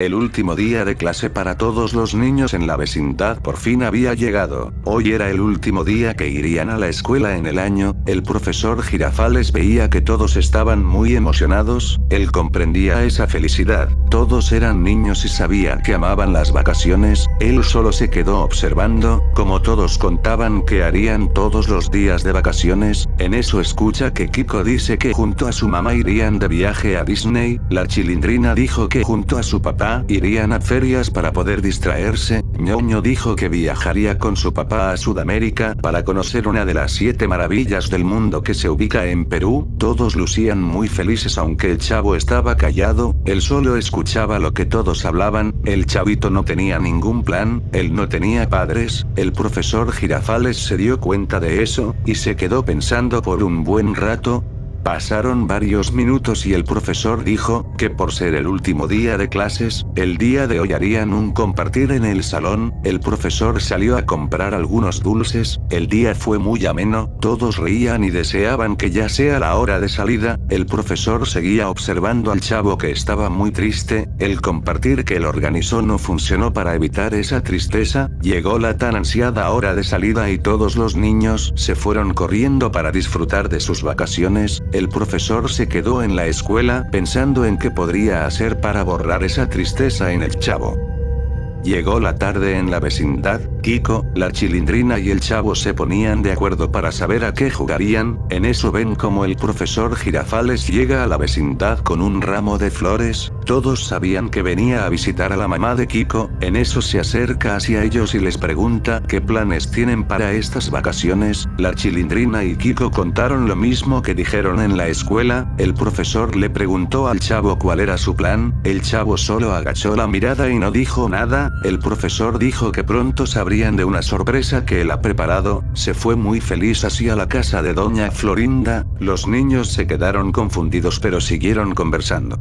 El último día de clase para todos los niños en la vecindad por fin había llegado. Hoy era el último día que irían a la escuela en el año. El profesor Girafales veía que todos estaban muy emocionados. Él comprendía esa felicidad. Todos eran niños y sabía que amaban las vacaciones. Él solo se quedó observando, como todos contaban que harían todos los días de vacaciones. En eso escucha que Kiko dice que junto a su mamá irían de viaje a Disney. La Chilindrina dijo que junto a su papá irían a ferias para poder distraerse. Ñoño dijo que viajaría con su papá a Sudamérica para conocer una de las 7 maravillas del mundo que se ubica en Perú. Todos lucían muy felices aunque el chavo estaba callado. Él solo escuchaba lo que todos hablaban. El chavito no tenía ningún plan, él no tenía padres. El profesor Girafales se dio cuenta de eso, y se quedó pensando por un buen rato. Pasaron varios minutos y el profesor dijo que por ser el último día de clases, el día de hoy harían un compartir en el salón. El profesor salió a comprar algunos dulces. El día fue muy ameno, todos reían y deseaban que ya sea la hora de salida. El profesor seguía observando al chavo que estaba muy triste. El compartir que él organizó no funcionó para evitar esa tristeza. Llegó la tan ansiada hora de salida y todos los niños se fueron corriendo para disfrutar de sus vacaciones. El profesor se quedó en la escuela pensando en qué podría hacer para borrar esa tristeza en el chavo. Llegó la tarde en la vecindad. Kiko, la Chilindrina y el chavo se ponían de acuerdo para saber a qué jugarían. En eso ven como el profesor Girafales llega a la vecindad con un ramo de flores. Todos sabían que venía a visitar a la mamá de Kiko. En eso se acerca hacia ellos y les pregunta qué planes tienen para estas vacaciones. La Chilindrina y Kiko contaron lo mismo que dijeron en la escuela. El profesor le preguntó al chavo cuál era su plan. El chavo solo agachó la mirada y no dijo nada. El profesor dijo que pronto sabrían de una sorpresa que él ha preparado. Se fue muy feliz hacia la casa de doña Florinda. Los niños se quedaron confundidos pero siguieron conversando.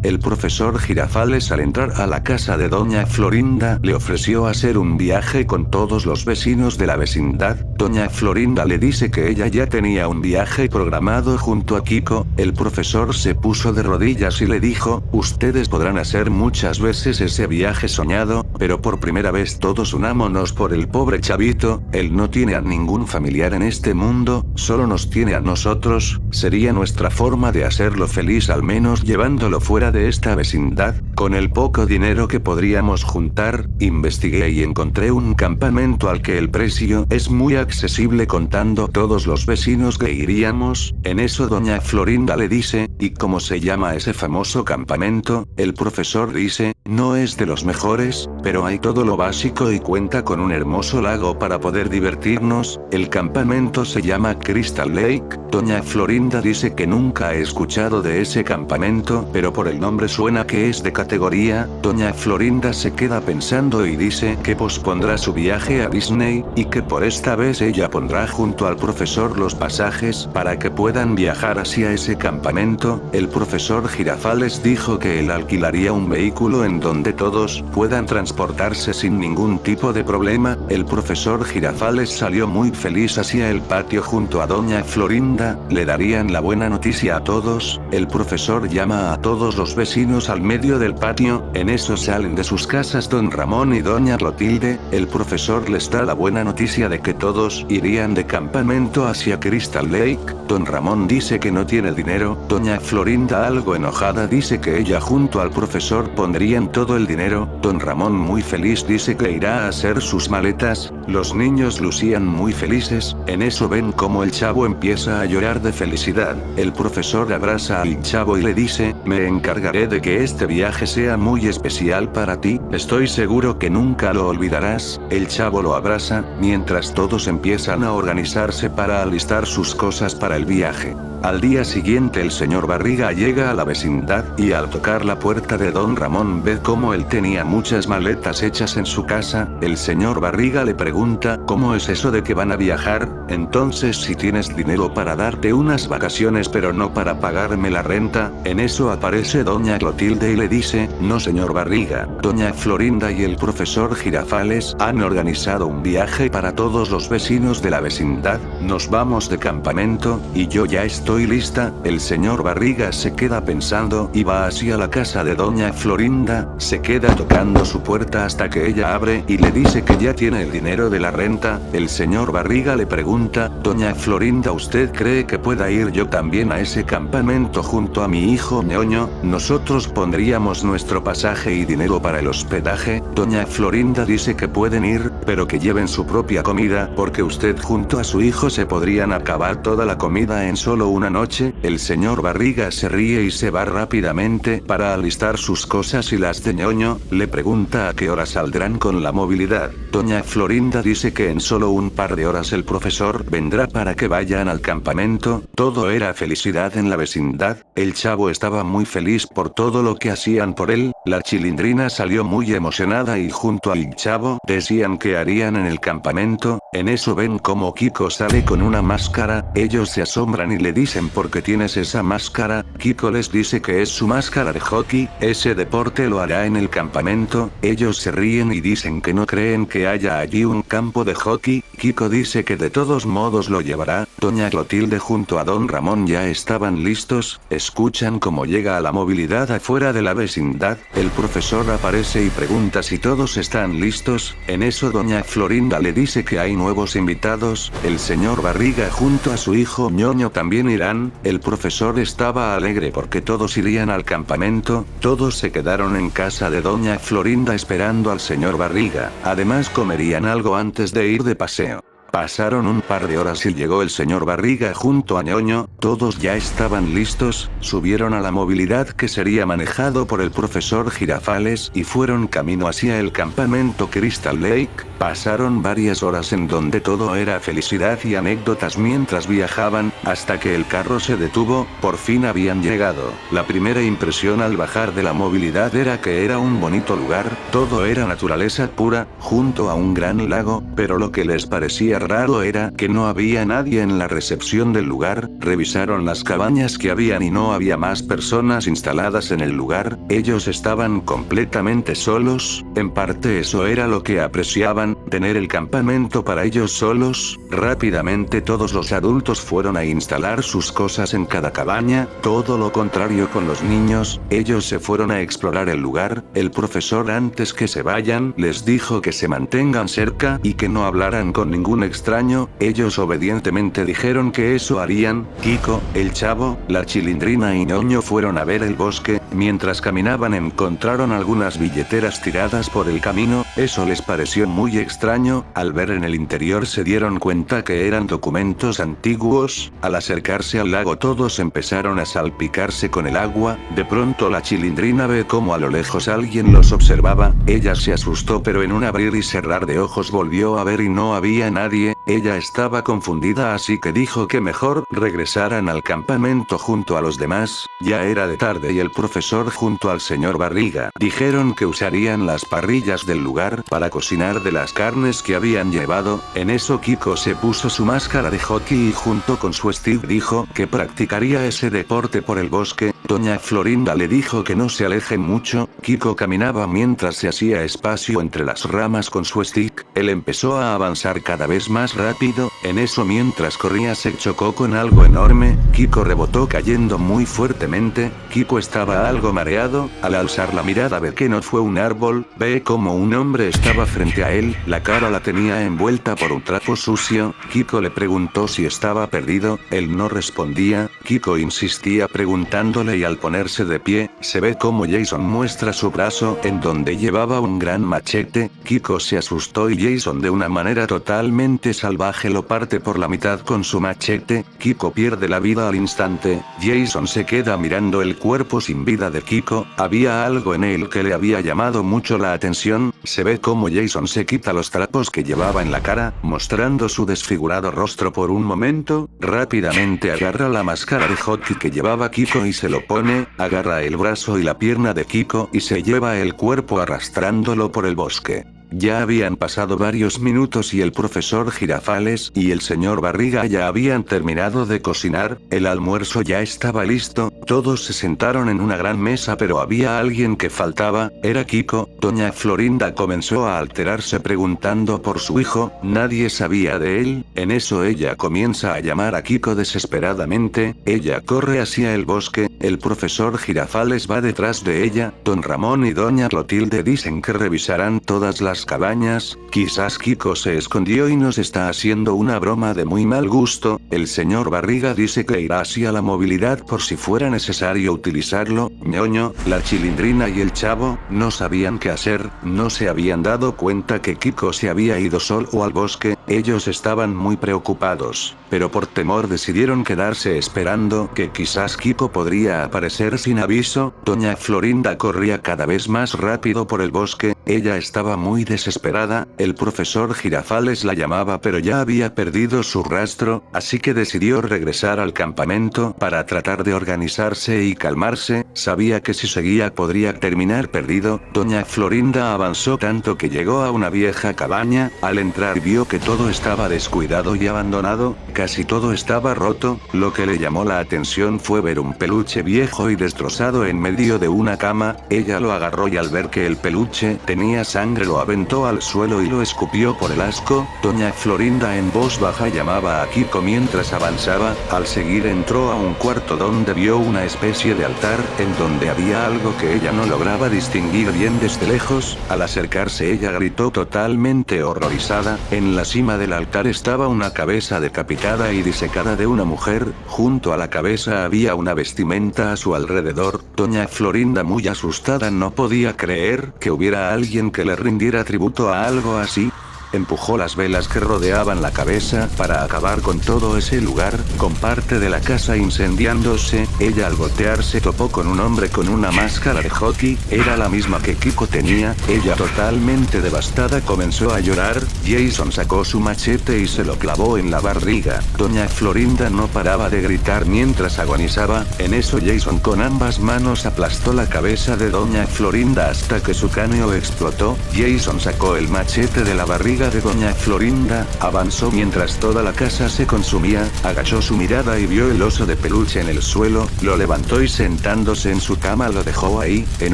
El profesor Girafales al entrar a la casa de doña Florinda le ofreció hacer un viaje con todos los vecinos de la vecindad. Doña Florinda le dice que ella ya tenía un viaje programado junto a Kiko. El profesor se puso de rodillas y le dijo, ustedes podrán hacer muchas veces ese viaje soñado, pero por primera vez todos unámonos por el pobre chavito. Él no tiene a ningún familiar en este mundo, solo nos tiene a nosotros. Sería nuestra forma de hacerlo feliz al menos llevándolo fuera de esta vecindad. Con el poco dinero que podríamos juntar, investigué y encontré un campamento al que el precio es muy accesible contando todos los vecinos que iríamos. En eso doña Florinda le dice, ¿y cómo se llama ese famoso campamento? El profesor dice, no es de los mejores, pero hay todo lo básico y cuenta con un hermoso lago para poder divertirnos. El campamento se llama Crystal Lake. Doña Florinda dice que nunca ha escuchado de ese campamento, pero por el nombre suena que es de categoría. Doña Florinda se queda pensando y dice que pospondrá su viaje a Disney, y que por esta vez ella pondrá junto al profesor los pasajes para que puedan viajar hacia ese campamento. El profesor Girafales dijo que él alquilaría un vehículo en donde todos puedan transportarse sin ningún tipo de problema. El profesor Girafales salió muy feliz hacia el patio junto a doña Florinda. Le darían la buena noticia a todos. El profesor llama a todos los vecinos al medio del patio. En eso salen de sus casas don Ramón y doña Clotilde. El profesor les da la buena noticia de que todos irían de campamento hacia Crystal Lake. Don Ramón dice que no tiene dinero. Doña Florinda algo enojada dice que ella junto al profesor pondrían todo el dinero. Don Ramón muy feliz dice que irá a hacer sus maletas. Los niños lucían muy felices. En eso ven como el chavo empieza a llorar de felicidad. El profesor abraza al chavo y le dice, me encargaré de que este viaje sea muy especial para ti, estoy seguro que nunca lo olvidarás. El chavo lo abraza, mientras todos empiezan a organizarse para alistar sus cosas para el viaje. Al día siguiente el señor Barriga llega a la vecindad, y al tocar la puerta de don Ramón ve cómo él tenía muchas maletas hechas en su casa. El señor Barriga le pregunta, ¿cómo es eso de que van a viajar? Entonces si tienes dinero para darte unas vacaciones pero no para pagarme la renta. En eso aparece doña Clotilde y le dice, no señor Barriga, doña Florinda y el profesor Girafales han organizado un viaje para todos los vecinos de la vecindad. Nos vamos de campamento, y yo ya estoy estoy lista, el señor Barriga se queda pensando y va hacia la casa de doña Florinda, se queda tocando su puerta hasta que ella abre y le dice que ya tiene el dinero de la renta. El señor Barriga le pregunta, doña Florinda, ¿usted cree que pueda ir yo también a ese campamento junto a mi hijo ñoño? Nosotros pondríamos nuestro pasaje y dinero para el hospedaje. Doña Florinda dice que pueden ir, pero que lleven su propia comida, porque usted junto a su hijo se podrían acabar toda la comida en solo una noche. El señor Barriga se ríe y se va rápidamente para alistar sus cosas y las de ñoño. Le pregunta a qué hora saldrán con la movilidad. Doña Florinda dice que en solo un par de horas el profesor vendrá para que vayan al campamento. Todo era felicidad en la vecindad. El chavo estaba muy feliz por todo lo que hacían por él. La chilindrina salió muy emocionada y junto al chavo decían que harían en el campamento. En eso ven como Kiko sale con una máscara. Ellos se asombran y le dicen ¿por qué tienes esa máscara? Kiko les dice que es su máscara de hockey. Ese deporte lo hará en el campamento. Ellos se ríen y dicen que no creen que haya allí un campo de hockey. Kiko dice que de todos modos lo llevará. Doña Clotilde junto a don Ramón ya estaban listos. Escuchan cómo llega a la movilidad afuera de la vecindad. El profesor aparece y pregunta si todos están listos. En eso doña Florinda le dice que hay nuevos invitados. El señor Barriga junto a su hijo ñoño también irán. El profesor estaba alegre porque todos irían al campamento. Todos se quedaron en casa de doña Florinda esperando al señor Barriga. Además comerían algo antes de ir de paseo. Pasaron un par de horas y llegó el señor Barriga junto a ñoño. Todos ya estaban listos, subieron a la movilidad que sería manejado por el profesor Girafales y fueron camino hacia el campamento Crystal Lake. Pasaron varias horas en donde todo era felicidad y anécdotas mientras viajaban, hasta que el carro se detuvo. Por fin habían llegado. La primera impresión al bajar de la movilidad era que era un bonito lugar, todo era naturaleza pura, junto a un gran lago, pero lo que les parecía raro era que no había nadie en la recepción del lugar. Revisaron las cabañas que habían y no había más personas instaladas en el lugar. Ellos estaban completamente solos. En parte eso era lo que apreciaban, tener el campamento para ellos solos. Rápidamente todos los adultos fueron a instalar sus cosas en cada cabaña. Todo lo contrario con los niños, ellos se fueron a explorar el lugar. El profesor antes que se vayan les dijo que se mantengan cerca y que no hablaran con ningún extraño. Ellos obedientemente dijeron que eso harían. Kiko, el chavo, la chilindrina y ñoño fueron a ver el bosque. Mientras caminaban encontraron algunas billeteras tiradas por el camino. Eso les pareció muy extraño. Al ver en el interior se dieron cuenta que eran documentos antiguos. Al acercarse al lago todos empezaron a salpicarse con el agua. De pronto la chilindrina ve como a lo lejos alguien los observaba. Ella se asustó, pero en un abrir y cerrar de ojos volvió a ver y no había nadie. Ella estaba confundida, así que dijo que mejor regresaran al campamento junto a los demás. Ya era de tarde y el profesor junto al señor Barriga dijeron que usarían las parrillas del lugar para cocinar de las carnes que habían llevado. En eso Kiko se puso su máscara de hockey y junto con su stick dijo que practicaría ese deporte por el bosque. Doña Florinda le dijo que no se alejen mucho. Kiko caminaba mientras se hacía espacio entre las ramas con su stick. Él empezó a avanzar cada vez más rápido. En eso mientras corría se chocó con algo enorme. Kiko rebotó cayendo muy fuertemente. Kiko estaba algo mareado. Al alzar la mirada ve que no fue un árbol. Ve como un hombre estaba frente a él. La cara la tenía envuelta por un trapo sucio. Kiko le preguntó si estaba perdido. Él no respondía. Kiko insistía preguntándole y al ponerse de pie, se ve como Jason muestra su brazo en donde llevaba un gran machete. Kiko se asustó y Jason de una manera totalmente salvaje lo parte por la mitad con su machete. Kiko pierde la vida al instante. Jason se queda mirando el cuerpo sin vida de Kiko. Había algo en él que le había llamado mucho la atención. Se ve como Jason se quita los trapos que llevaba en la cara, mostrando su desfigurado rostro por un momento. Rápidamente agarra la máscara de hockey que llevaba Kiko y se lo pone, agarra el brazo y la pierna de Kiko y se lleva el cuerpo arrastrándolo por el bosque. Ya habían pasado varios minutos y el profesor Girafales y el señor Barriga ya habían terminado de cocinar, el almuerzo ya estaba listo, todos se sentaron en una gran mesa pero había alguien que faltaba, era Kiko. Doña Florinda comenzó a alterarse preguntando por su hijo, nadie sabía de él, en eso ella comienza a llamar a Kiko desesperadamente, ella corre hacia el bosque, el profesor Girafales va detrás de ella, don Ramón y doña Clotilde dicen que revisarán todas las cabañas, quizás Kiko se escondió y nos está haciendo una broma de muy mal gusto, el señor Barriga dice que irá hacia la movilidad por si fuera necesario utilizarlo, ñoño, la Chilindrina y el Chavo, no sabían qué hacer, no se habían dado cuenta que Kiko se había ido solo al bosque, ellos estaban muy preocupados, pero por temor decidieron quedarse esperando que quizás Kiko podría aparecer sin aviso, doña Florinda corría cada vez más rápido por el bosque, ella estaba muy desesperada, el profesor Girafales la llamaba pero ya había perdido su rastro, así que decidió regresar al campamento para tratar de organizarse y calmarse, sabía que si seguía podría terminar perdido, doña Florinda avanzó tanto que llegó a una vieja cabaña, al entrar vio que todo estaba descuidado y abandonado, casi todo estaba roto, lo que le llamó la atención fue ver un peluche viejo y destrozado en medio de una cama, ella lo agarró y al ver que el peluche tenía sangre lo aventó al suelo y lo escupió por el asco, doña Florinda en voz baja llamaba a Kiko mientras avanzaba, al seguir entró a un cuarto donde vio una especie de altar, en donde había algo que ella no lograba distinguir bien desde lejos, al acercarse ella gritó totalmente horrorizada, en la cima del altar estaba una cabeza decapitada y disecada de una mujer, junto a la cabeza había una vestimenta a su alrededor, doña Florinda muy asustada no podía creer que hubiera alguien que le rindiera tributo a algo así. Empujó las velas que rodeaban la cabeza para acabar con todo ese lugar, con parte de la casa incendiándose, ella al voltearse topó con un hombre con una máscara de hockey, era la misma que Kiko tenía, ella totalmente devastada comenzó a llorar, Jason sacó su machete y se lo clavó en la barriga, doña Florinda no paraba de gritar mientras agonizaba, en eso Jason con ambas manos aplastó la cabeza de doña Florinda hasta que su cráneo explotó, Jason sacó el machete de la barriga de doña Florinda, avanzó mientras toda la casa se consumía, agachó su mirada y vio el oso de peluche en el suelo, lo levantó y sentándose en su cama lo dejó ahí, en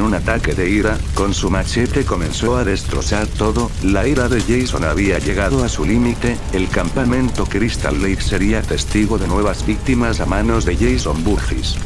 un ataque de ira, con su machete comenzó a destrozar todo, la ira de Jason había llegado a su límite, el campamento Crystal Lake sería testigo de nuevas víctimas a manos de Jason Burgess.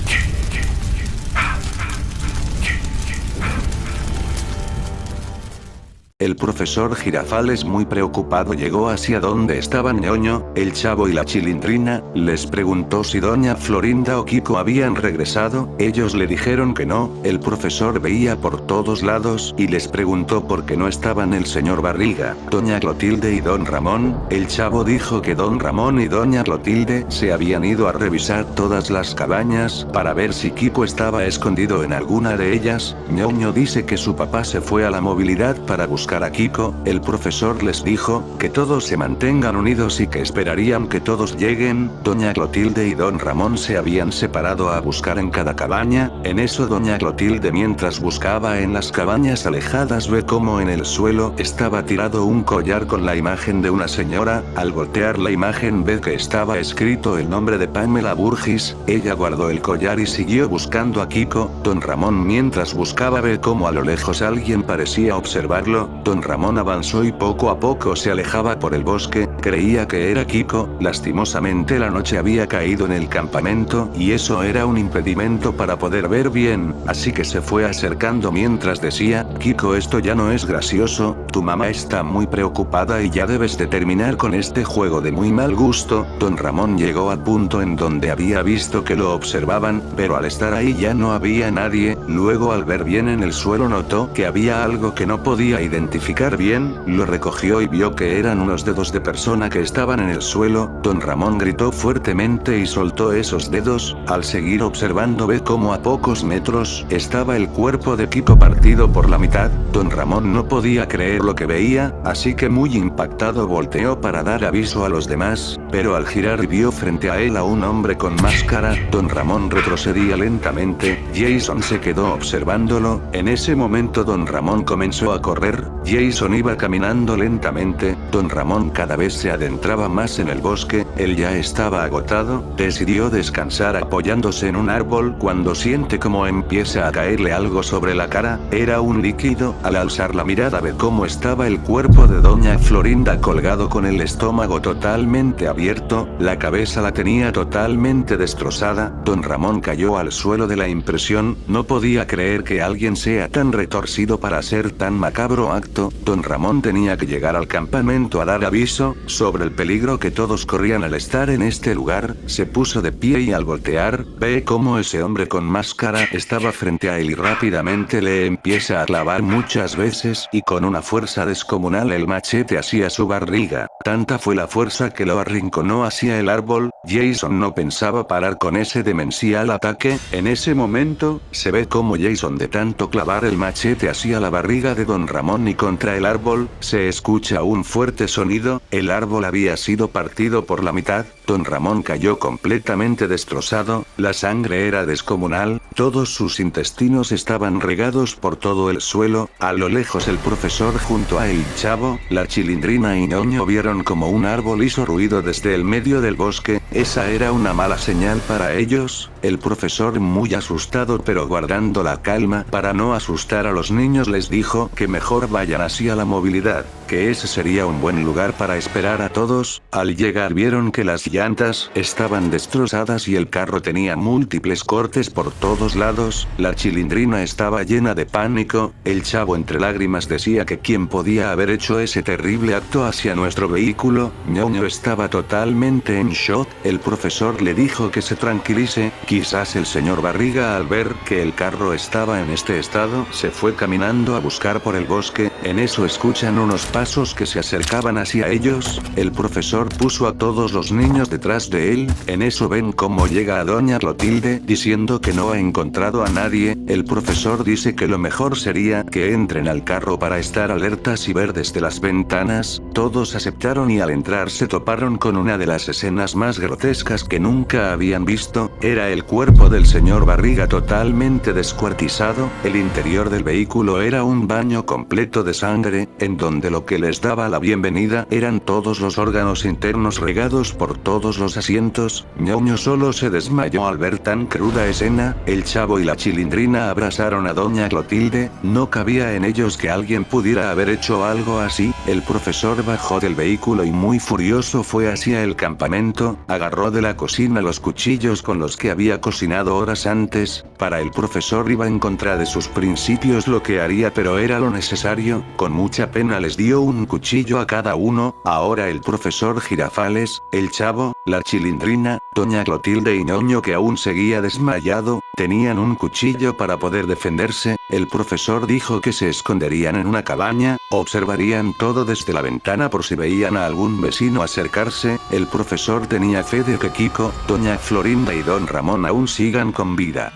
El profesor Girafales muy preocupado llegó hacia donde estaban ñoño, el Chavo y la Chilindrina, les preguntó si doña Florinda o Kiko habían regresado, ellos le dijeron que no, el profesor veía por todos lados y les preguntó por qué no estaban el señor Barriga, doña Clotilde y don Ramón, el Chavo dijo que don Ramón y doña Clotilde se habían ido a revisar todas las cabañas para ver si Kiko estaba escondido en alguna de ellas, ñoño dice que su papá se fue a la movilidad para buscar a Kiko, el profesor les dijo que todos se mantengan unidos y que esperarían que todos lleguen, doña Clotilde y don Ramón se habían separado a buscar en cada cabaña, en eso doña Clotilde mientras buscaba en las cabañas alejadas ve como en el suelo estaba tirado un collar con la imagen de una señora, al voltear la imagen ve que estaba escrito el nombre de Pamela Burgess, ella guardó el collar y siguió buscando a Kiko, don Ramón mientras buscaba ve como a lo lejos alguien parecía observarlo, don Ramón avanzó y poco a poco se alejaba por el bosque, creía que era Kiko, lastimosamente la noche había caído en el campamento y eso era un impedimento para poder ver bien, así que se fue acercando mientras decía, Kiko esto ya no es gracioso, tu mamá está muy preocupada y ya debes de terminar con este juego de muy mal gusto, don Ramón llegó al punto en donde había visto que lo observaban, pero al estar ahí ya no había nadie, luego al ver bien en el suelo notó que había algo que no podía identificar bien, lo recogió y vio que eran unos dedos de persona persona que estaban en el suelo. Don Ramón gritó fuertemente y soltó esos dedos. Al seguir observando ve cómo a pocos metros estaba el cuerpo de Kiko partido por la mitad. Don Ramón no podía creer lo que veía, así que muy impactado volteó para dar aviso a los demás, pero al girar vio frente a él a un hombre con máscara. Don Ramón retrocedía lentamente. Jason se quedó observándolo. En ese momento Don Ramón comenzó a correr. Jason iba caminando lentamente. Don Ramón cada vez se adentraba más en el bosque. Él ya estaba agotado. Decidió descansar apoyándose en un árbol cuando siente como empieza a caerle algo sobre la cara. Era un líquido. Al alzar la mirada ve cómo estaba el cuerpo de doña Florinda colgado con el estómago totalmente abierto. La cabeza la tenía totalmente destrozada. Don Ramón cayó al suelo de la impresión. No podía creer que alguien sea tan retorcido para hacer tan macabro acto. Don Ramón tenía que llegar al campamento a dar aviso sobre el peligro que todos corrían al estar en este lugar. Se puso de pie y al voltear, ve cómo ese hombre con máscara estaba frente a él y rápidamente le empieza a clavar muchas veces y con una fuerza descomunal el machete hacia su barriga. Tanta fue la fuerza que lo arrinconó hacia el árbol. Jason no pensaba parar con ese demencial ataque. En ese momento, se ve como Jason de tanto clavar el machete hacia la barriga de Don Ramón y contra el árbol, se escucha un fuerte sonido. El árbol había sido partido por la mitad. Don Ramón cayó completamente destrozado. La sangre era descomunal. Todos sus intestinos estaban regados por todo el suelo. A lo lejos el profesor junto a el Chavo, la Chilindrina y Ñoño vieron como un árbol hizo ruido desde el medio del bosque. Esa era una mala señal para ellos. El profesor, muy asustado pero guardando la calma para no asustar a los niños, les dijo que mejor vayan hacia la movilidad, que ese sería un buen lugar para esperar a todos. Al llegar vieron que las llantas estaban destrozadas y el carro tenía múltiples cortes por todos lados. La Chilindrina estaba llena de pánico. El Chavo entre lágrimas decía que quién podía haber hecho ese terrible acto hacia nuestro vehículo. Ñoño estaba totalmente en shock. El profesor le dijo que se tranquilice. Quizás el señor Barriga, al ver que el carro estaba en este estado, se fue caminando a buscar por el bosque. En eso escuchan unos pasos que se acercaban hacia ellos. El profesor puso a todos los niños detrás de él. En eso ven cómo llega a doña Clotilde diciendo que no ha encontrado a nadie. El profesor dice que lo mejor sería que entren al carro para estar alertas y ver desde las ventanas. Todos aceptaron y al entrar se toparon con una de las escenas más grotescas que nunca habían visto. Era el cuerpo del señor Barriga totalmente descuartizado. El interior del vehículo era un baño completo de sangre, en donde lo que les daba la bienvenida eran todos los órganos internos regados por todos los asientos. Ñoño solo se desmayó al ver tan cruda escena. El Chavo y la Chilindrina abrazaron a doña Clotilde. No cabía en ellos que alguien pudiera haber hecho algo así. El profesor bajó del vehículo y muy furioso fue hacia el campamento. Agarró de la cocina los cuchillos con los que había cocinado horas antes. Para el profesor iba en contra de sus principios lo que haría, pero era lo necesario. Con mucha pena les dio un cuchillo a cada uno. Ahora el profesor Girafales, el Chavo, la Chilindrina, doña Clotilde y Ñoño, que aún seguía desmayado, tenían un cuchillo para poder defenderse. El profesor dijo que se esconderían en una cabaña, observarían todo desde la ventana por si veían a algún vecino acercarse. El profesor tenía fe de que Kiko, doña Florinda y don Ramón aún sigan con vida.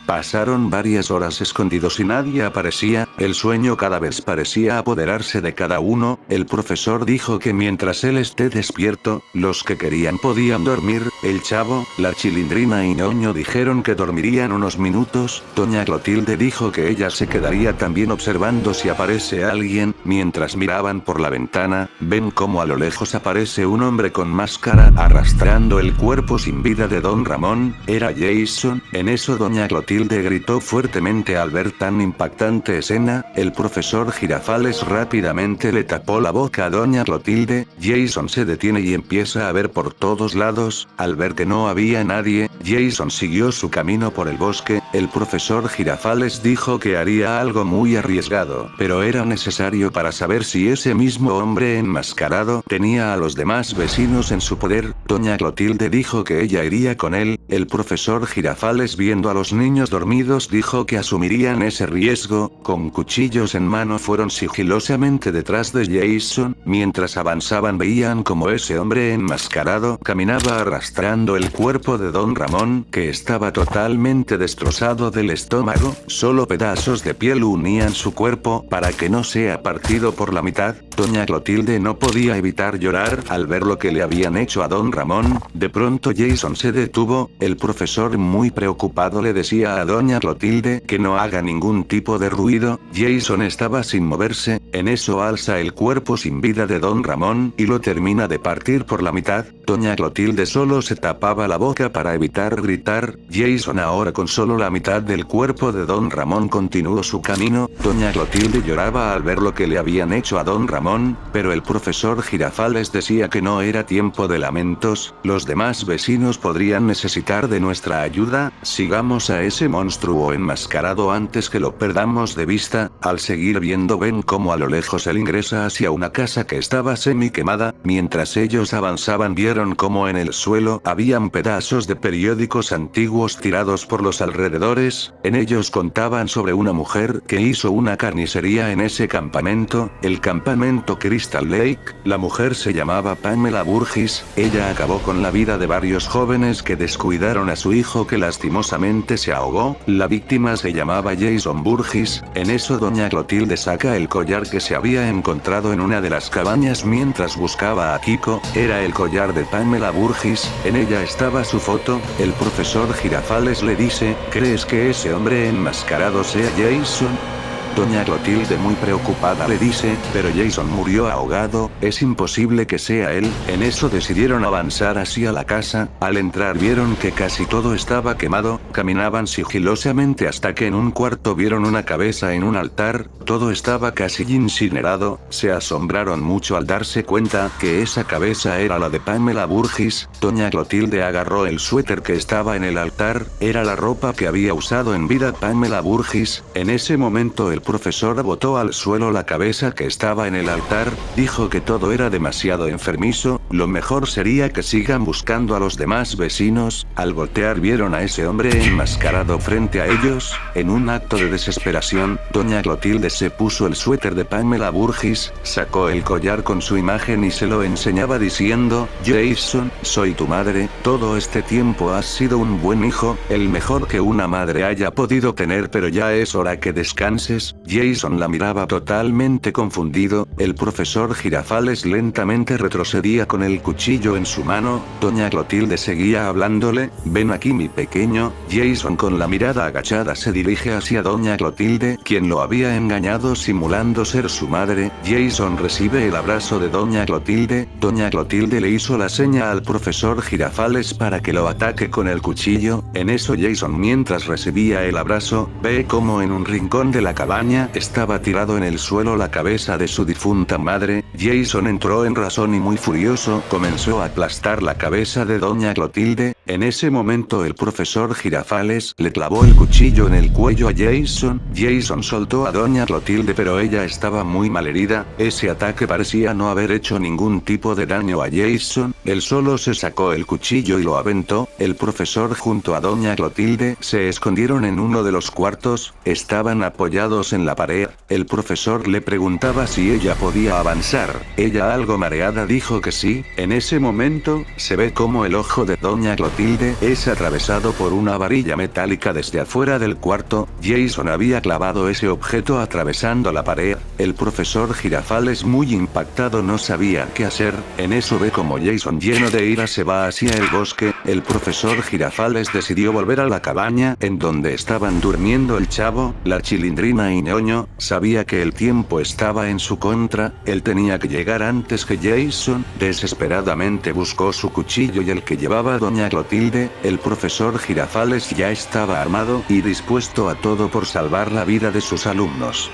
Pasaron varias horas escondidos y nadie aparecía. El sueño cada vez parecía apoderarse de cada uno. El profesor dijo que mientras él esté despierto, los que querían podían dormir. El Chavo, la Chilindrina y Ñoño dijeron que dormirían unos minutos. Doña Clotilde dijo que ella se quedaría también observando si aparece alguien. Mientras miraban por la ventana, ven cómo a lo lejos aparece un hombre con máscara arrastrando el cuerpo sin vida de don Ramón. Era Jason. En eso doña Clotilde gritó fuertemente al ver tan impactante escena. El profesor Girafales rápidamente le tapó la boca a doña Clotilde. Jason se detiene y empieza a ver por todos lados. Al ver que no había nadie, Jason siguió su camino por el bosque. El profesor Girafales dijo que haría algo muy arriesgado, pero era necesario para saber si ese mismo hombre enmascarado tenía a los demás vecinos en su poder. Doña Clotilde dijo que ella iría con él. El profesor Girafales, viendo a los niños niños dormidos dijo que asumirían ese riesgo. Con cuchillos en mano fueron sigilosamente detrás de Jason. Mientras avanzaban veían como ese hombre enmascarado caminaba arrastrando el cuerpo de Don Ramón, que estaba totalmente destrozado del estómago. Solo pedazos de piel unían su cuerpo para que no sea partido por la mitad. Doña Clotilde no podía evitar llorar al ver lo que le habían hecho a Don Ramón. De pronto Jason se detuvo. El profesor, muy preocupado, le decía a Doña Clotilde que no haga ningún tipo de ruido. Jason estaba sin moverse. En eso alza el cuerpo sin vida de Don Ramón y lo termina de partir por la mitad. Doña Clotilde solo se tapaba la boca para evitar gritar. Jason, ahora con solo la mitad del cuerpo de Don Ramón, continuó su camino. Doña Clotilde lloraba al ver lo que le habían hecho a Don Ramón, pero el profesor Girafales decía que no era tiempo de lamentos. Los demás vecinos podrían necesitar de nuestra ayuda. Sigamos a ese monstruo enmascarado antes que lo perdamos de vista. Al seguir viendo ven cómo a lo lejos él ingresa hacia una casa que estaba semi quemada. Mientras ellos avanzaban vieron como en el suelo habían pedazos de periódicos antiguos tirados por los alrededores. En ellos contaban sobre una mujer que hizo una carnicería en ese campamento, el campamento Crystal Lake. La mujer se llamaba Pamela Burgess. Ella acabó con la vida de varios jóvenes que descuidaron a su hijo, que lastimosamente se ahogó. La víctima se llamaba Jason Burgess. En eso Doña Clotilde saca el collar que se había encontrado en una de las cabañas mientras buscaba a Kiko. Era el collar de Pamela Burgess. En ella estaba su foto. El profesor Girafales le dice: ¿crees que ese hombre enmascarado sea Jason? Doña Clotilde, muy preocupada, le dice: pero Jason murió ahogado, es imposible que sea él. En eso decidieron avanzar hacia la casa. Al entrar vieron que casi todo estaba quemado. Caminaban sigilosamente hasta que en un cuarto vieron una cabeza en un altar. Todo estaba casi incinerado. Se asombraron mucho al darse cuenta que esa cabeza era la de Pamela Burgess. Doña Clotilde agarró el suéter que estaba en el altar. Era la ropa que había usado en vida Pamela Burgess. En ese momento el profesor botó al suelo la cabeza que estaba en el altar. Dijo que todo era demasiado enfermizo. Lo mejor sería que sigan buscando a los demás vecinos. Al voltear vieron a ese hombre enmascarado frente a ellos. En un acto de desesperación, Doña Clotilde se puso el suéter de Pamela Burgess, sacó el collar con su imagen y se lo enseñaba diciendo: Jason, soy tu madre. Todo este tiempo has sido un buen hijo, el mejor que una madre haya podido tener, pero ya es hora que descanses. Jason la miraba totalmente confundido. El profesor Girafales lentamente retrocedía con el cuchillo en su mano. Doña Clotilde seguía hablándole: ven aquí, mi pequeño. Jason, con la mirada agachada, se dirige hacia Doña Clotilde, quien lo había engañado simulando ser su madre. Jason recibe el abrazo de Doña Clotilde. Doña Clotilde le hizo la seña al profesor Girafales para que lo ataque con el cuchillo. En eso Jason, mientras recibía el abrazo, ve como en un rincón de la cabaña estaba tirado en el suelo la cabeza de su difunta madre. Jason entró en razón y, muy furioso, comenzó a aplastar la cabeza de Doña Clotilde. En ese momento el profesor Girafales le clavó el cuchillo en el cuello a Jason. Jason soltó a Doña Clotilde, pero ella estaba muy malherida. Ese ataque parecía no haber hecho ningún tipo de daño a Jason. Él solo se sacó el cuchillo y lo aventó. El profesor junto a Doña Clotilde se escondieron en uno de los cuartos. Estaban apoyados en la pared. El profesor le preguntaba si ella podía avanzar. Ella, algo mareada, dijo que sí. En ese momento, se ve como el ojo de Doña Clotilde es atravesado por una varilla metálica desde afuera del cuarto. Jason había clavado ese objeto atravesando la pared. El profesor Girafales, muy impactado, no sabía qué hacer. En eso ve como Jason, lleno de ira, se va hacia el bosque. El profesor Girafales decidió volver a la cabaña en donde estaban durmiendo el Chavo, la Chilindrina y Ñoño. Sabía que el tiempo estaba en su contra. Él tenía que llegar antes que Jason. Desesperadamente buscó su cuchillo y el que llevaba Doña Clotilde. El profesor Girafales ya estaba armado y dispuesto a todo por salvar la vida de sus alumnos.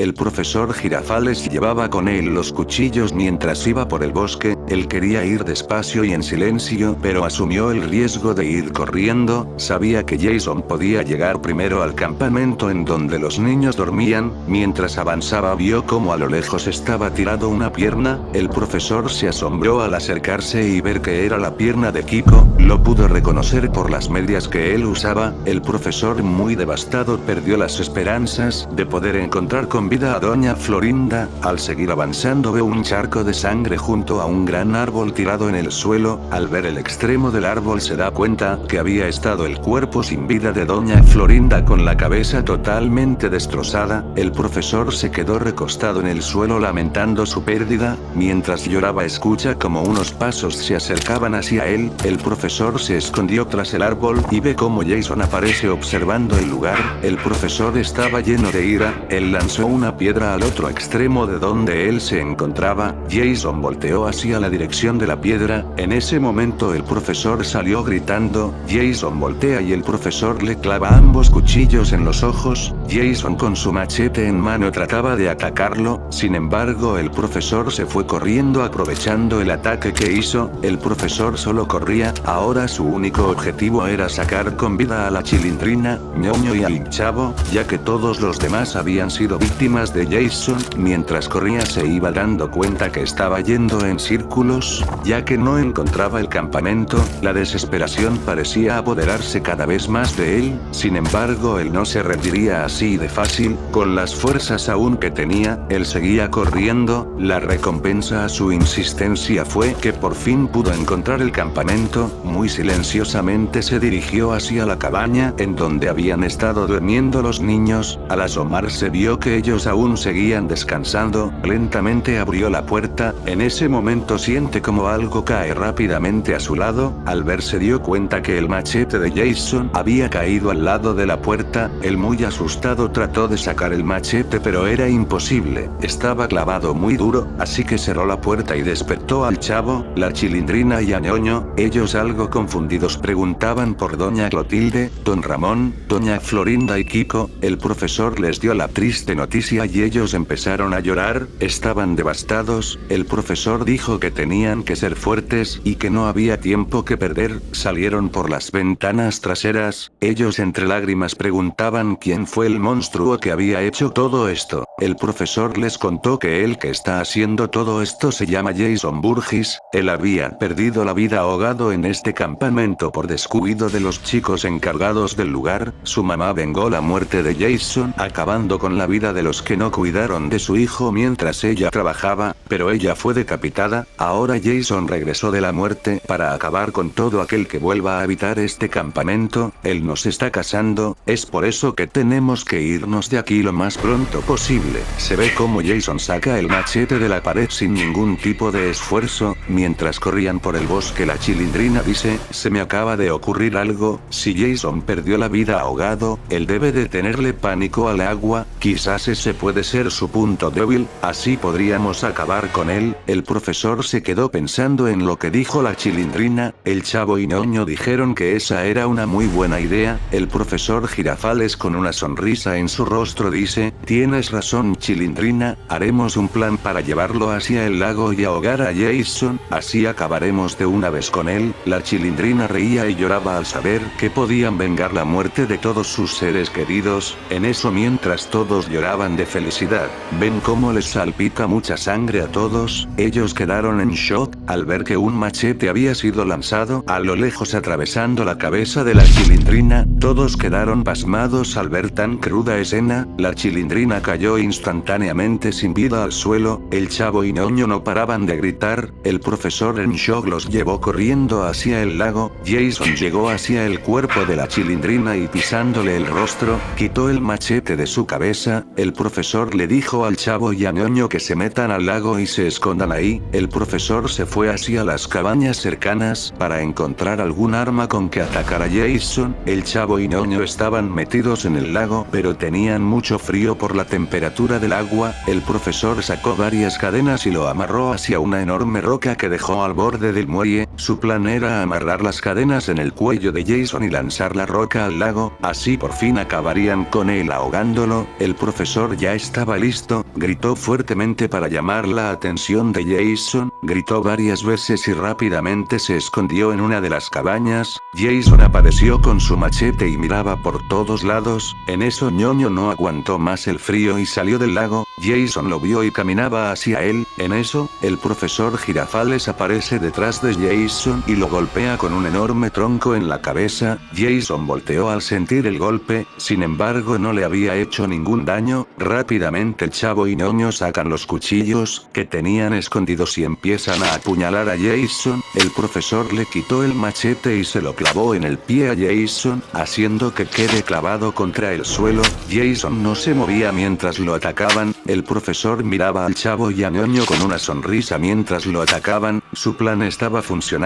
El profesor Girafales llevaba con él los cuchillos mientras iba por el bosque. Él quería ir despacio y en silencio, pero asumió el riesgo de ir corriendo. Sabía que Jason podía llegar primero al campamento en donde los niños dormían. Mientras avanzaba vio cómo a lo lejos estaba tirado una pierna. El profesor se asombró al acercarse y ver que era la pierna de Kiko. Lo pudo reconocer por las medias que él usaba. El profesor, muy devastado, perdió las esperanzas de poder encontrar con vida a doña Florinda. Al seguir avanzando ve un charco de sangre junto a un gran árbol tirado en el suelo. Al ver el extremo del árbol se da cuenta que había estado el cuerpo sin vida de doña Florinda con la cabeza totalmente destrozada. El profesor se quedó recostado en el suelo lamentando su pérdida. Mientras lloraba escucha como unos pasos se acercaban hacia él. El profesor se escondió tras el árbol y ve cómo Jason aparece observando el lugar. El profesor estaba lleno de ira. Él lanzó una piedra al otro extremo de donde él se encontraba. Jason volteó hacia la dirección de la piedra. En ese momento el profesor salió gritando. Jason voltea y el profesor le clava ambos cuchillos en los ojos. Jason con su machete en mano trataba de atacarlo. Sin embargo el profesor se fue corriendo aprovechando el ataque que hizo. El profesor solo corría. Ahora su único objetivo era sacar con vida a la Chilindrina, ñoño y al Chavo, ya que todos los demás habían sido víctimas de Jason. Mientras corría se iba dando cuenta que estaba yendo en círculos, ya que no encontraba el campamento. La desesperación parecía apoderarse cada vez más de él. Sin embargo él no se rendiría así de fácil. Con las fuerzas aún que tenía, él seguía corriendo. La recompensa a su insistencia fue que por fin pudo encontrar el campamento. Muy silenciosamente se dirigió hacia la cabaña en donde habían estado durmiendo los niños. Al asomarse vio que ellos aún seguían descansando. Lentamente abrió la puerta. En ese momento siente como algo cae rápidamente a su lado. Al ver se dio cuenta que el machete de Jason había caído al lado de la puerta. Él muy asustado trató de sacar el machete pero era imposible. Estaba clavado muy duro, así que cerró la puerta y despertó al Chavo, la Chilindrina y a ñoño. Ellos algo confundidos preguntaban por doña Clotilde, don Ramón, doña Florinda y Kiko. El profesor les dio la triste noticia y ellos empezaron a llorar. Estaban devastados. El profesor dijo que tenían que ser fuertes y que no había tiempo que perder. Salieron por las ventanas traseras. Ellos entre lágrimas preguntaban quién fue el monstruo que había hecho todo esto. El profesor les contó que el que está haciendo todo esto se llama Jason Burgess. Él había perdido la vida ahogado en este campamento por descuido de los chicos encargados del lugar. Su mamá vengó la muerte de Jason, acabando con la vida de los que no cuidaron de su hijo mientras ella trabajaba, pero ella fue decapitada. Ahora Jason regresó de la muerte para acabar con todo aquel que vuelva a habitar este campamento. Él nos está cazando, es por eso que tenemos que irnos de aquí lo más pronto posible. Se ve como Jason saca el machete de la pared sin ningún tipo de esfuerzo. Mientras corrían por el bosque la Chilindrina dice, se me acaba de ocurrir algo. Si Jason perdió la vida ahogado, él debe de tenerle pánico al agua. Quizás ese puede ser su punto débil, así podríamos acabar con él. El profesor se quedó pensando en lo que dijo la Chilindrina. El Chavo y ñoño dijeron que esa era una muy buena idea. El profesor Girafales con una sonrisa en su rostro dice, tienes razón Chilindrina, haremos un plan para llevarlo hacia el lago y ahogar a Jason, así acabaremos de una vez con él. La Chilindrina reía y lloraba al saber que podían vengar la muerte de todos sus seres queridos. En eso mientras todos lloraban de felicidad, ven cómo les salpica mucha sangre a todos. Ellos quedaron en shock al ver que un machete había sido lanzado a lo lejos atravesando la cabeza de la Chilindrina. Todos quedaron pasmados al ver tan cruda escena. La Chilindrina cayó instantáneamente sin vida al suelo. El Chavo y ñoño no paraban de gritar. El profesor en shock los llevó corriendo hacia el lago. Jason llegó hacia el cuerpo de la Chilindrina y pisándole el rostro, quitó el machete de su cabeza. El profesor le dijo al Chavo y a ñoño que se metan al lago y se escondan ahí. El profesor se fue hacia las cabañas cercanas para encontrar algún arma con que atacar a Jason. El Chavo y ñoño estaban metidos en el lago pero tenían mucho frío por la temperatura del agua. El profesor sacó varias cadenas y lo amarró hacia una enorme roca que dejó al borde del muelle. Su plan era amarrar las cadenas en el cuello de Jason y lanzar la roca al lago, así por fin acabarían con él ahogándolo. El profesor ya estaba listo, gritó fuertemente para llamar la atención de Jason, gritó varias veces y rápidamente se escondió en una de las cabañas. Jason apareció con su machete y miraba por todos lados. En eso ñoño no aguantó más el frío y salió del lago. Jason lo vio y caminaba hacia él. En eso, el profesor Girafales aparece detrás de Jason y lo golpea con un enorme tronco en la cabeza. Jason volteó al sentir el golpe, sin embargo no le había hecho ningún daño. Rápidamente el chavo y ñoño sacan los cuchillos que tenían escondidos y empiezan a apuñalar a Jason. El profesor le quitó el machete y se lo clavó en el pie a Jason, haciendo que quede clavado contra el suelo. Jason no se movía mientras lo atacaban. El profesor miraba al chavo y a ñoño con una sonrisa mientras lo atacaban. Su plan estaba funcionando.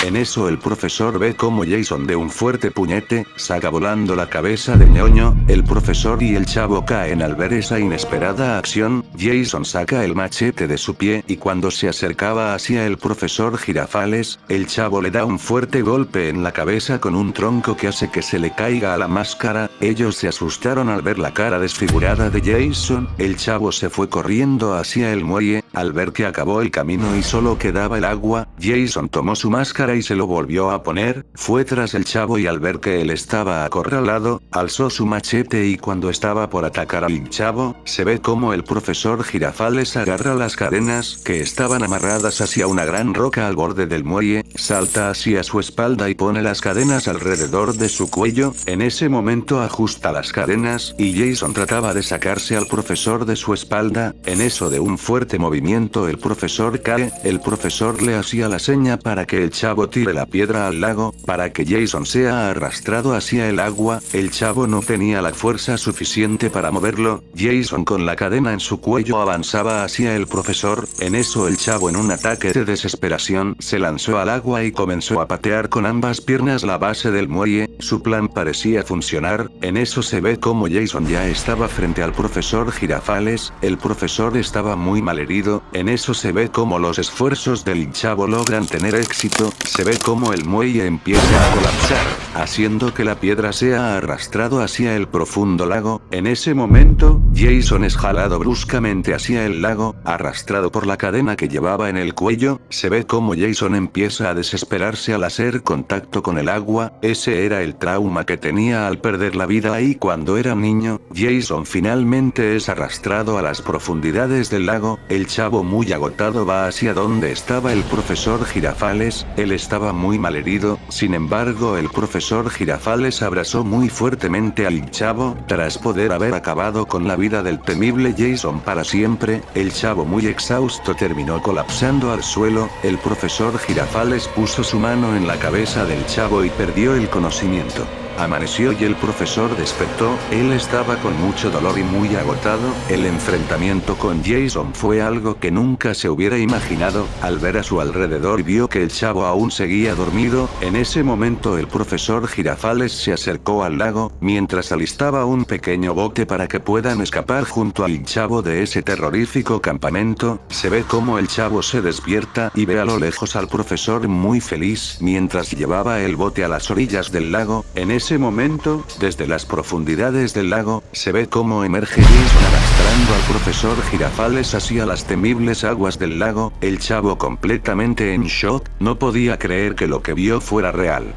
En eso el profesor ve como Jason de un fuerte puñete saca volando la cabeza de ñoño. El profesor y el chavo caen al ver esa inesperada acción. Jason saca el machete de su pie y cuando se acercaba hacia el profesor Girafales, el chavo le da un fuerte golpe en la cabeza con un tronco que hace que se le caiga a la máscara. Ellos se asustaron al ver la cara desfigurada de Jason. El chavo se fue corriendo hacia el muelle. Al ver que acabó el camino y solo quedaba el agua, Jason tomó su máscara y se lo volvió a poner. Fue tras el chavo y al ver que él estaba acorralado, alzó su machete y cuando estaba por atacar al chavo, se ve como el profesor Girafales agarra las cadenas que estaban amarradas hacia una gran roca al borde del muelle, salta hacia su espalda y pone las cadenas alrededor de su cuello. En ese momento ajusta las cadenas y Jason trataba de sacarse al profesor de su espalda. En eso de un fuerte movimiento el profesor cae. El profesor le hacía la seña para que el chavo tire la piedra al lago, para que Jason sea arrastrado hacia el agua. El chavo no tenía la fuerza suficiente para moverlo. Jason con la cadena en su cuello avanzaba hacia el profesor. En eso el chavo en un ataque de desesperación se lanzó al agua y comenzó a patear con ambas piernas la base del muelle. Su plan parecía funcionar. En eso se ve como Jason ya estaba frente al profesor Girafales. El profesor estaba muy malherido. En eso se ve como los esfuerzos del chavo logran tener éxito. Se ve como el muelle empieza a colapsar, haciendo que la piedra sea arrastrado hacia el profundo lago. En ese momento, Jason es jalado bruscamente hacia el lago, arrastrado por la cadena que llevaba en el cuello. Se ve como Jason empieza a desesperarse al hacer contacto con el agua. Ese era el trauma que tenía al perder la vida ahí cuando era niño. Jason finalmente es arrastrado a las profundidades del lago. El chavo muy agotado va hacia donde estaba el profesor Girafales. Él estaba muy malherido. Sin embargo, el profesor Girafales abrazó muy fuertemente al chavo. Tras poder haber acabado con la vida del temible Jason para siempre, el chavo muy exhausto terminó colapsando al suelo. El profesor Girafales puso su mano en la cabeza del chavo y perdió el conocimiento. Amaneció y el profesor despertó. Él estaba con mucho dolor y muy agotado. El enfrentamiento con Jason fue algo que nunca se hubiera imaginado. Al ver a su alrededor vio que el chavo aún seguía dormido. En ese momento el profesor Girafales se acercó al lago, mientras alistaba un pequeño bote para que puedan escapar junto al chavo de ese terrorífico campamento. Se ve como el chavo se despierta y ve a lo lejos al profesor muy feliz mientras llevaba el bote a las orillas del lago. En ese momento, desde las profundidades del lago, se ve cómo emerge Jason arrastrando al profesor Girafales hacia las temibles aguas del lago. El chavo completamente en shock, no podía creer que lo que vio fuera real.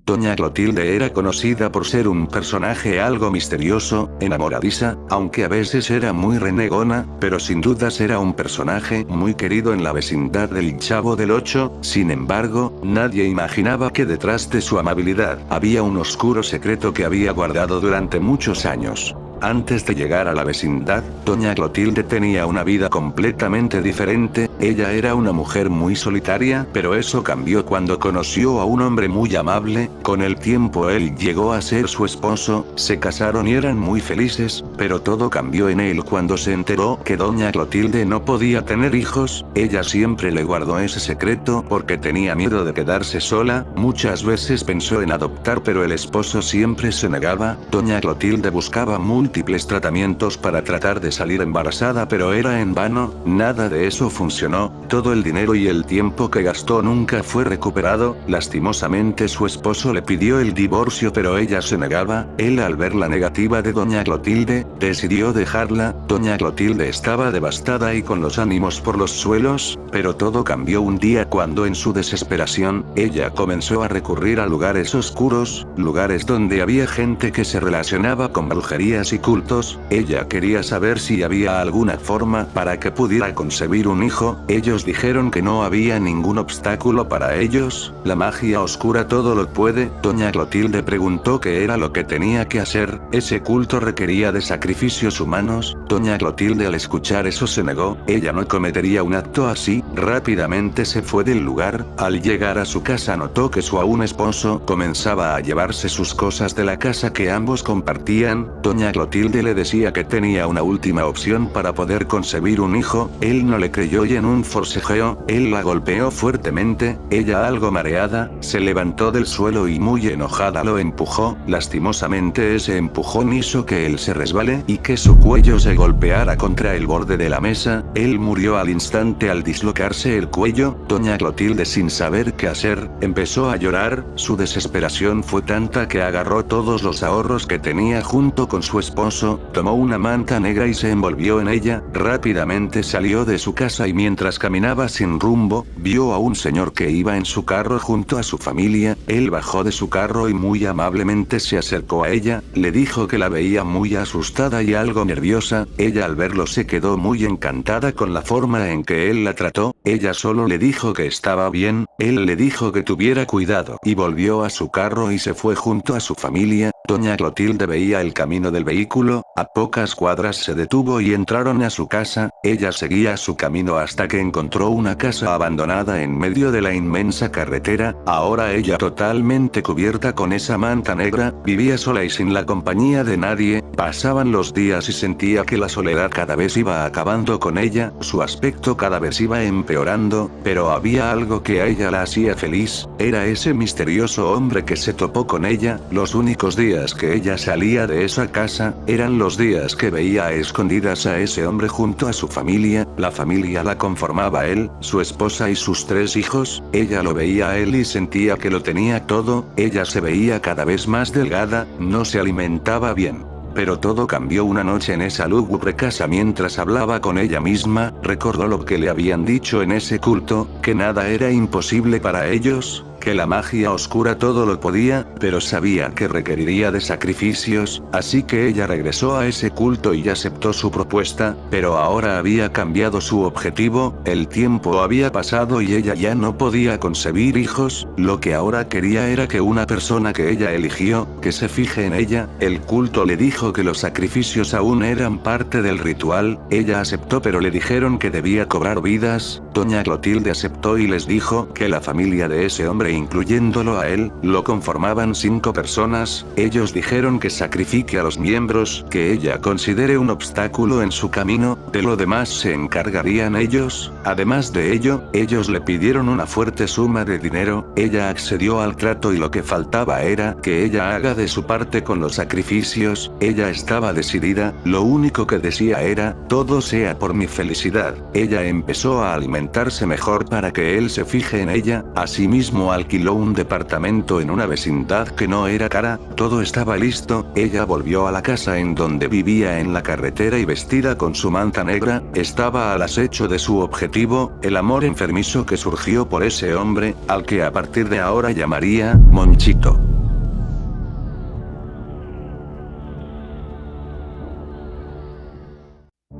Doña Clotilde era conocida por ser un personaje algo misterioso, enamoradiza, aunque a veces era muy renegona, pero sin dudas era un personaje muy querido en la vecindad del Chavo del Ocho. Sin embargo, nadie imaginaba que detrás de su amabilidad había un oscuro secreto que había guardado durante muchos años. Antes de llegar a la vecindad, Doña Clotilde tenía una vida completamente diferente. Ella era una mujer muy solitaria, pero eso cambió cuando conoció a un hombre muy amable. Con el tiempo él llegó a ser su esposo, se casaron y eran muy felices, pero todo cambió en él cuando se enteró que doña Clotilde no podía tener hijos. Ella siempre le guardó ese secreto porque tenía miedo de quedarse sola. Muchas veces pensó en adoptar, pero el esposo siempre se negaba. Doña Clotilde buscaba múltiples tratamientos para tratar de salir embarazada, pero era en vano, nada de eso funcionó. Todo el dinero y el tiempo que gastó nunca fue recuperado. Lastimosamente su esposo le pidió el divorcio, pero ella se negaba. Él, al ver la negativa de doña Clotilde, decidió dejarla. Doña Clotilde estaba devastada y con los ánimos por los suelos, pero todo cambió un día cuando en su desesperación, ella comenzó a recurrir a lugares oscuros, lugares donde había gente que se relacionaba con brujerías y cultos. Ella quería saber si había alguna forma para que pudiera concebir un hijo. Ellos dijeron que no había ningún obstáculo para ellos, la magia oscura todo lo puede. Doña Clotilde preguntó qué era lo que tenía que hacer. Ese culto requería de sacrificios humanos. Doña Clotilde, al escuchar eso, se negó. Ella no cometería un acto así. Rápidamente se fue del lugar. Al llegar a su casa notó que su aún esposo comenzaba a llevarse sus cosas de la casa que ambos compartían. Doña Clotilde le decía que tenía una última opción para poder concebir un hijo. Él no le creyó y en un forcejeo, él la golpeó fuertemente. Ella, algo mareada, se levantó del suelo y muy enojada lo empujó. Lastimosamente ese empujón hizo que él se resbale y que su cuello se golpeara contra el borde de la mesa. Él murió al instante al dislocarse el cuello. Doña Clotilde, sin saber qué hacer, empezó a llorar. Su desesperación fue tanta que agarró todos los ahorros que tenía junto con su esposo, tomó una manta negra y se envolvió en ella. Rápidamente salió de su casa y mientras caminaba sin rumbo, vio a un señor que iba en su carro junto a su familia. Él bajó de su carro y muy amablemente se acercó a ella, le dijo que la veía muy asustada y algo nerviosa. Ella, al verlo, se quedó muy encantada con la forma en que él la trató. Ella solo le dijo que estaba bien, él le dijo que tuviera cuidado y volvió a su carro y se fue junto a su familia. Doña Clotilde veía el camino del vehículo, a pocas cuadras se detuvo y entraron a su casa. Ella seguía su camino hasta que encontró una casa abandonada en medio de la inmensa carretera. Ahora ella, totalmente cubierta con esa manta negra, vivía sola y sin la compañía de nadie. Pasaban los días y sentía que la soledad cada vez iba acabando con ella, su aspecto cada vez iba empeorando, pero había algo que a ella la hacía feliz, era ese misterioso hombre que se topó con ella. Los únicos días que ella salía de esa casa, eran los días que veía a escondidas a ese hombre junto a su familia. La familia la conformaba él, su esposa y sus 3 hijos. Ella lo veía a él y sentía que lo tenía todo. Ella se veía cada vez más delgada, no se alimentaba bien. Pero todo cambió una noche en esa lúgubre casa. Mientras hablaba con ella misma, recordó lo que le habían dicho en ese culto, que nada era imposible para ellos, que la magia oscura todo lo podía, pero sabía que requeriría de sacrificios, así que ella regresó a ese culto y aceptó su propuesta, pero ahora había cambiado su objetivo. El tiempo había pasado y ella ya no podía concebir hijos. Lo que ahora quería era que una persona que ella eligió, que se fije en ella. El culto le dijo que los sacrificios aún eran parte del ritual. Ella aceptó, pero le dijeron que debía cobrar vidas. Doña Clotilde aceptó y les dijo que la familia de ese hombre, incluyéndolo a él, lo conformaban 5 personas. Ellos dijeron que sacrifique a los miembros que ella considere un obstáculo en su camino, de lo demás se encargarían ellos. Además de ello, ellos le pidieron una fuerte suma de dinero. Ella accedió al trato y lo que faltaba era que ella haga de su parte con los sacrificios. Ella estaba decidida, lo único que decía era, todo sea por mi felicidad. Ella empezó a alimentarse mejor para que él se fije en ella. Asimismo alquiló un departamento en una vecindad que no era cara. Todo estaba listo. Ella volvió a la casa en donde vivía en la carretera y vestida con su manta negra, estaba al acecho de su objetivo, el amor enfermizo que surgió por ese hombre, al que a partir de ahora llamaría Monchito.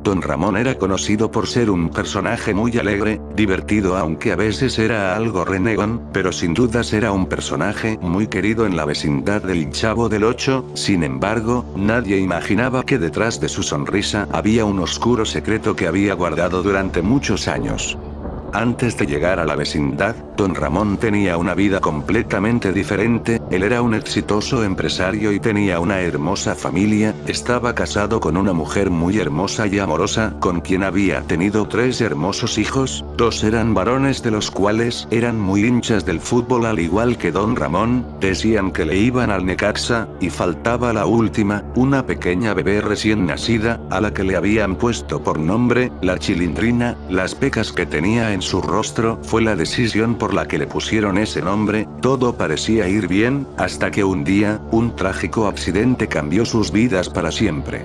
Don Ramón era conocido por ser un personaje muy alegre, divertido, aunque a veces era algo renegón, pero sin dudas era un personaje muy querido en la vecindad del Chavo del Ocho. Sin embargo, nadie imaginaba que detrás de su sonrisa había un oscuro secreto que había guardado durante muchos años. Antes de llegar a la vecindad, don Ramón tenía una vida completamente diferente. Él era un exitoso empresario y tenía una hermosa familia. Estaba casado con una mujer muy hermosa y amorosa, con quien había tenido 3 hermosos hijos. 2 eran varones, de los cuales eran muy hinchas del fútbol al igual que don Ramón. Decían que le iban al Necaxa, y faltaba la última, una pequeña bebé recién nacida, a la que le habían puesto por nombre, la Chilindrina. Las pecas que tenía en su rostro fue la decisión por la que le pusieron ese nombre. Todo parecía ir bien, hasta que un día, un trágico accidente cambió sus vidas para siempre.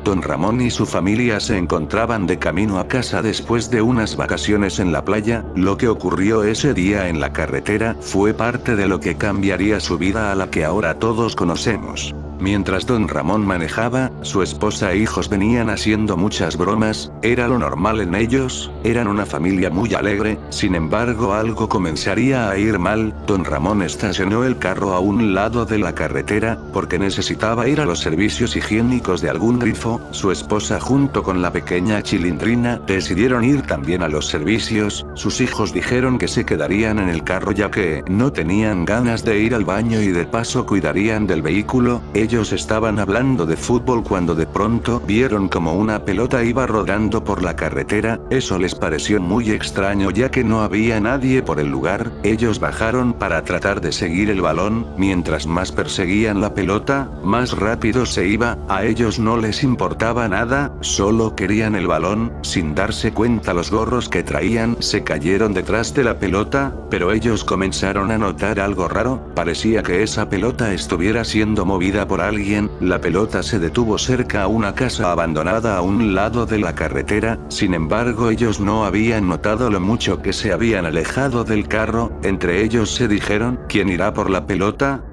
Don Ramón y su familia se encontraban de camino a casa después de unas vacaciones en la playa. Lo que ocurrió ese día en la carretera fue parte de lo que cambiaría su vida a la que ahora todos conocemos. Mientras don Ramón manejaba, su esposa e hijos venían haciendo muchas bromas, era lo normal en ellos, eran una familia muy alegre. Sin embargo, algo comenzaría a ir mal. Don Ramón estacionó el carro a un lado de la carretera, porque necesitaba ir a los servicios higiénicos de algún grifo. Su esposa junto con la pequeña Chilindrina decidieron ir también a los servicios. Sus hijos dijeron que se quedarían en el carro ya que no tenían ganas de ir al baño y de paso cuidarían del vehículo. Ellos estaban hablando de fútbol cuando de pronto vieron como una pelota iba rodando por la carretera. Eso les pareció muy extraño ya que no había nadie por el lugar. Ellos bajaron para tratar de seguir el balón. Mientras más perseguían la pelota, más rápido se iba. A ellos no les importaba nada, solo querían el balón. Sin darse cuenta, los gorros que traían se cayeron detrás de la pelota, pero ellos comenzaron a notar algo raro. Parecía que esa pelota estuviera siendo movida por alguien. La pelota se detuvo cerca a una casa abandonada a un lado de la carretera. Sin embargo, ellos no habían notado lo mucho que se habían alejado del carro. Entre ellos se dijeron: ¿quién irá por la pelota?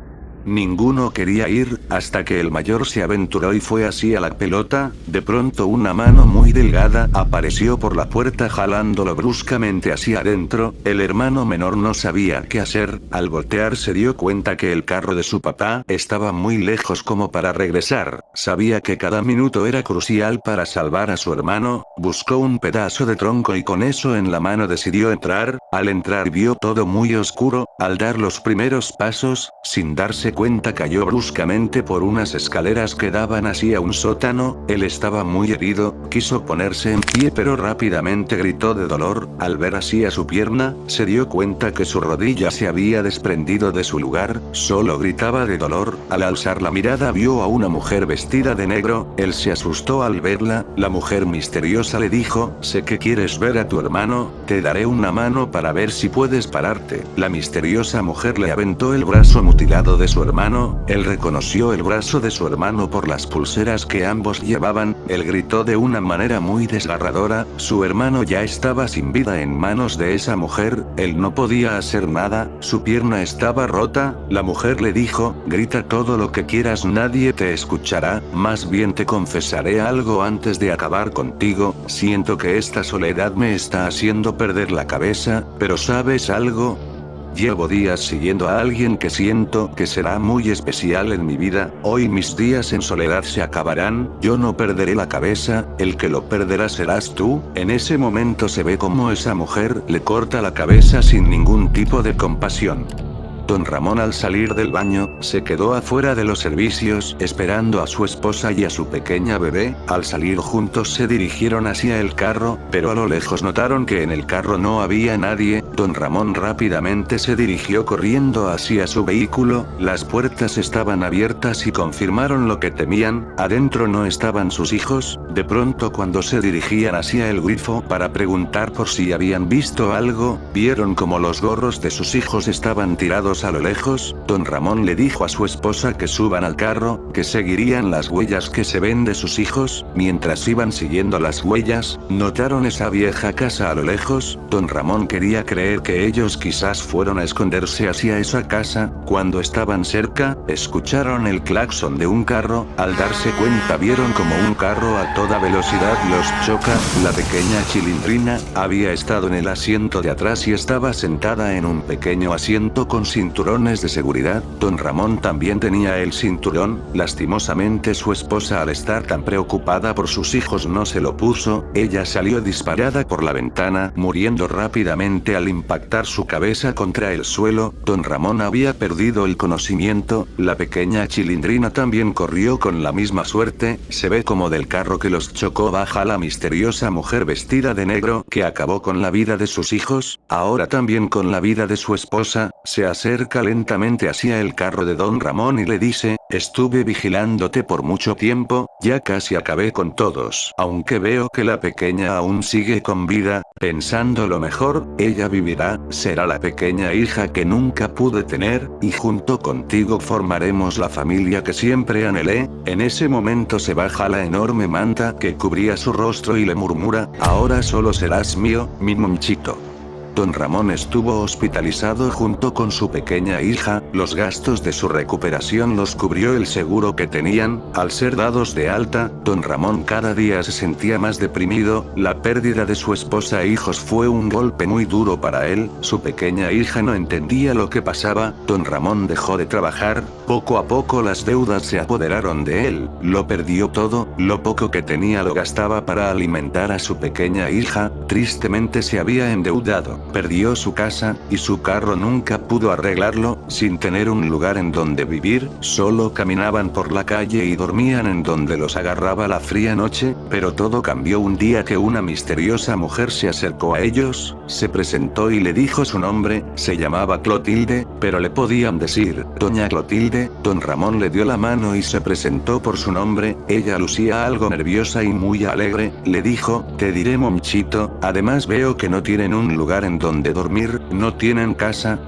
Ninguno quería ir, hasta que el mayor se aventuró y fue así a la pelota. De pronto una mano muy delgada apareció por la puerta jalándolo bruscamente hacia adentro. El hermano menor no sabía qué hacer. Al voltear se dio cuenta que el carro de su papá estaba muy lejos como para regresar. Sabía que cada minuto era crucial para salvar a su hermano. Buscó un pedazo de tronco y con eso en la mano decidió entrar. Al entrar vio todo muy oscuro. Al dar los primeros pasos, sin darse cuenta cayó bruscamente por unas escaleras que daban hacia un sótano. Él estaba muy herido, quiso ponerse en pie pero rápidamente gritó de dolor. Al ver así a su pierna, se dio cuenta que su rodilla se había desprendido de su lugar, solo gritaba de dolor. Al alzar la mirada vio a una mujer vestida de negro. Él se asustó al verla. La mujer misteriosa le dijo: sé que quieres ver a tu hermano, te daré una mano para ver si puedes pararte. La misteriosa mujer le aventó el brazo mutilado de su hermano. Él reconoció el brazo de su hermano por las pulseras que ambos llevaban. Él gritó de una manera muy desgarradora. Su hermano ya estaba sin vida en manos de esa mujer. Él no podía hacer nada, su pierna estaba rota. La mujer le dijo: grita todo lo que quieras, nadie te escuchará, más bien te confesaré algo antes de acabar contigo. Siento que esta soledad me está haciendo perder la cabeza, pero ¿sabes algo? Llevo días siguiendo a alguien que siento que será muy especial en mi vida. Hoy mis días en soledad se acabarán. Yo no perderé la cabeza, el que lo perderá serás tú. En ese momento se ve como esa mujer le corta la cabeza sin ningún tipo de compasión. Don Ramón, al salir del baño, se quedó afuera de los servicios esperando a su esposa y a su pequeña bebé. Al salir juntos se dirigieron hacia el carro, pero a lo lejos notaron que en el carro no había nadie. Don Ramón rápidamente se dirigió corriendo hacia su vehículo. Las puertas estaban abiertas y confirmaron lo que temían: adentro no estaban sus hijos. De pronto, cuando se dirigían hacia el grifo para preguntar por si habían visto algo, vieron como los gorros de sus hijos estaban tirados a lo lejos. Don Ramón le dijo a su esposa que suban al carro, que seguirían las huellas que se ven de sus hijos. Mientras iban siguiendo las huellas, notaron esa vieja casa a lo lejos. Don Ramón quería creer que ellos quizás fueron a esconderse hacia esa casa. Cuando estaban cerca, Escucharon el claxon de un carro, al darse cuenta vieron como un carro a toda velocidad los choca. La pequeña Chilindrina había estado en el asiento de atrás y estaba sentada en un pequeño asiento con cinturones de seguridad. Don Ramón también tenía el cinturón. Lastimosamente su esposa, al estar tan preocupada por sus hijos, no se lo puso. Ella salió disparada por la ventana, muriendo rápidamente al impactar su cabeza contra el suelo. Don Ramón había perdido el conocimiento. La pequeña Chilindrina también corrió con la misma suerte. Se ve como del carro que los chocó baja la misteriosa mujer vestida de negro que acabó con la vida de sus hijos, ahora también con la vida de su esposa. Se acerca lentamente hacia el carro de Don Ramón y le dice: estuve vigilándote por mucho tiempo, ya casi acabé con todos. Aunque veo que la pequeña aún sigue con vida, pensando lo mejor, ella vivirá, será la pequeña hija que nunca pude tener, y junto contigo formaremos la familia que siempre anhelé. En ese momento se baja la enorme manta que cubría su rostro y le murmura: ahora solo serás mío, mi Monchito. Don Ramón estuvo hospitalizado junto con su pequeña hija. Los gastos de su recuperación los cubrió el seguro que tenían. Al ser dados de alta, Don Ramón cada día se sentía más deprimido. La pérdida de su esposa e hijos fue un golpe muy duro para él. Su pequeña hija no entendía lo que pasaba. Don Ramón dejó de trabajar. Poco a poco las deudas se apoderaron de él. Lo perdió todo. Lo poco que tenía lo gastaba para alimentar a su pequeña hija. Tristemente se había endeudado. Perdió su casa, y su carro nunca pudo arreglarlo. Sin tener un lugar en donde vivir, solo caminaban por la calle y dormían en donde los agarraba la fría noche. Pero todo cambió un día que una misteriosa mujer se acercó a ellos, se presentó y le dijo su nombre. Se llamaba Clotilde, pero le podían decir Doña Clotilde. Don Ramón le dio la mano y se presentó por su nombre. Ella lucía algo nerviosa y muy alegre. Le dijo: te diré, Monchito, además veo que no tienen un lugar en donde dormir, ¿no tienen casa?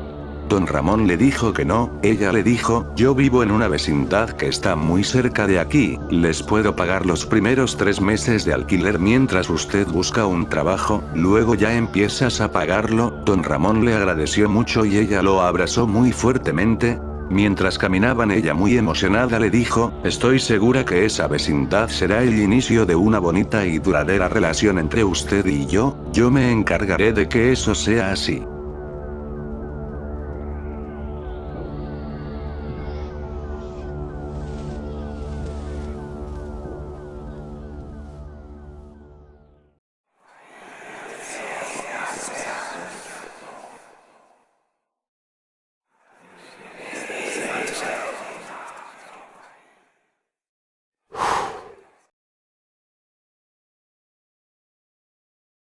Don Ramón le dijo que no. Ella le dijo: yo vivo en una vecindad que está muy cerca de aquí, les puedo pagar los primeros 3 meses de alquiler mientras usted busca un trabajo, luego ya empiezas a pagarlo. Don Ramón le agradeció mucho y ella lo abrazó muy fuertemente. Mientras caminaban, ella muy emocionada le dijo: estoy segura que esa vecindad será el inicio de una bonita y duradera relación entre usted y yo me encargaré de que eso sea así.